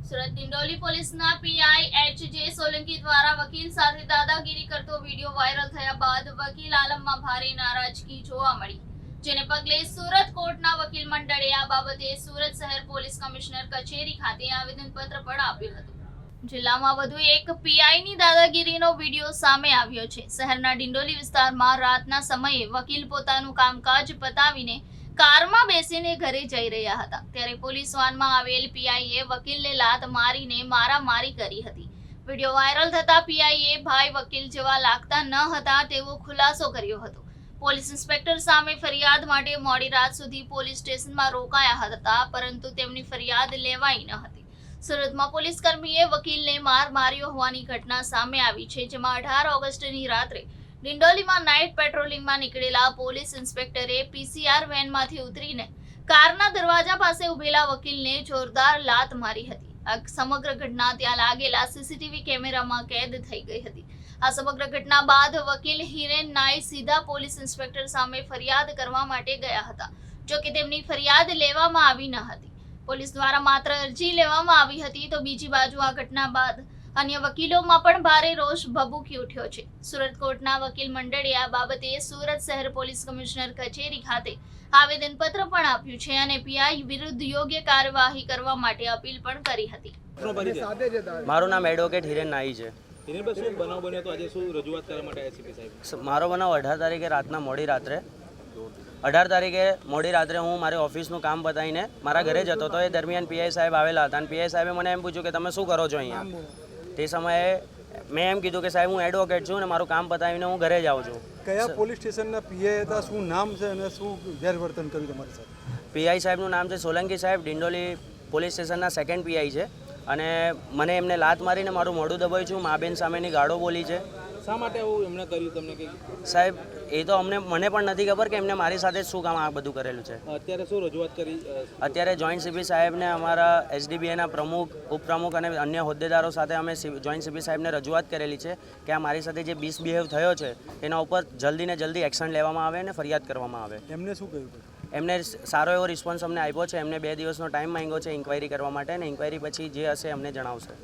સુરત ડિંડોલી પોલીસના પીઆઈ એચ.જે. સોલંકી દ્વારા વકીલ સાથે દાદાગીરી કરતો વિડીયો વાયરલ થયા બાદ વકીલ આલમમાં ભારે નારાજગી જોવા મળી, જેને પગલે સુરત કોર્ટના વકીલ મંડળે આ બાબતે સુરત શહેર પોલીસ કમિશનર કચેરી ખાતે આવેદનપત્ર પણ આપ્યું હતું. જિલ્લામાં વધુ એક પીઆઈની દાદાગીરીનો વિડીયો સામે આવ્યો છે. શહેરના ડિંડોલી વિસ્તારમાં રાતના સમયે વકીલ પોતાનું કામકાજ પતાવીને કારમાં બેસીને ઘરે જઈ રહ્યા હતા, ત્યારે પોલીસ વાનમાં આવેલ પીઆઈએ વકીલને લાત મારીને મારામારી કરી હતી. વિડીયો વાયરલ થતા પીઆઈએ ભાઈ વકીલ જેવા લાગતા ન હતા તેવો ખુલાસો કર્યો હતો. પોલીસ ઇન્સ્પેક્ટર સામે ફરિયાદ માટે મોડી રાત સુધી પોલીસ સ્ટેશનમાં રોકાયા હતા, પરંતુ તેમની ફરિયાદ લેવાઈ ન હતી. સુરતમાં પોલીસ કર્મીએ વકીલને માર માર્યો હોવાની ઘટના સામે આવી છે, જેમાં 18 ઓગસ્ટની રાત્રે ડિંડોલીમાં નાઇટ પેટ્રોલિંગમાં નીકળેલા પોલીસ ઇન્સ્પેક્ટરે પીસીઆર વેનમાંથી ઉતરીને કારના દરવાજા પાસે ઉભેલા વકીલને જોરદાર લાત મારી હતી. આ સમગ્ર ઘટના ત્યાં લાગેલા સીસીટીવી કેમેરામાં કેદ થઈ ગઈ હતી. આ સમગ્ર ઘટના બાદ વકીલ હિરેન નાઈ સીધા પોલીસ ઇન્સ્પેક્ટર સામે ફરિયાદ કરવા માટે ગયા હતા, જો કે તેમની ફરિયાદ લેવામાં આવી ન હતી. પોલીસ દ્વારા માત્ર અરજી લેવામાં આવી હતી, તો બીજી બાજુ આ ઘટના બાદ અન્ય વકીલોમાં પણ ભારે રોષ ભભૂકી ઉઠ્યો છે. સુરત કોર્ટના વકીલ મંડળે આ બાબતે સુરત શહેર પોલીસ કમિશનર કચેરી ખાતે આવેદનપત્ર પણ આપ્યું છે અને પીઆઈ વિરુદ્ધ યોગ્ય કાર્યવાહી કરવા માટે અપીલ પણ કરી હતી. મારું નામ એડવોકેટ હિરેન નાઈ છે. મારો બનાવ 18 તારીખે રાતના મોડી રાત્રે 18 તારીખે મોડી રાત્રે હું મારી ઓફિસનું કામ પતાવીને મારા ઘરે જતો હતો. એ દરમિયાન પીઆઈ સાહેબ આવેલા હતા અને પીઆઈ સાહેબે મને એમ પૂછ્યું કે તમે શું કરો છો અહીંયા. તે સમયે મેં એમ કીધું કે સાહેબ હું એડવોકેટ છું અને મારું કામ પતાવીને હું ઘરે જાઉં છું. કયા પોલીસ સ્ટેશનના પીઆઈ હતા, શું નામ છે અને શું ગેરવર્તન કર્યું તમારી સાથે? પીઆઈ સાહેબનું નામ છે સોલંકી સાહેબ, ડિંડોલી પોલીસ સ્ટેશનના સેકન્ડ પીઆઈ છે અને મને એમને લાત મારીને મારું મોઢું દબાવ્યું છું, મા બેન સામેની ગાળો બોલી છે. શા માટે આવું એમણે કર્યું તમને કે સાહેબ એ તો મને પણ નથી ખબર કે એમને મારી સાથે શું કામ આ બધું કરેલું છે. અત્યારે શું રજૂઆત કરી? અત્યારે જોઈન્ટ સીપી સાહેબને અમારા એસડીબીએના પ્રમુખ, ઉપપ્રમુખ અને અન્ય હોદ્દેદારો સાથે અમે જોઈન્ટ સીપી સાહેબને રજૂઆત કરેલી છે કે આ મારી સાથે જે મિસબિહેવ થયો છે એના ઉપર જલ્દી ને જલ્દી એક્શન લેવામાં આવે અને ફરિયાદ કરવામાં આવે. એમને શું કહ્યું? એમને સારો એવો રિસ્પોન્સ અમને આપ્યો છે. એમને 2 દિવસનો ટાઈમ માંગ્યો છે ઇન્ક્વાયરી કરવા માટે અને ઇન્ક્વાયરી પછી જે હશે અમને જણાવશે.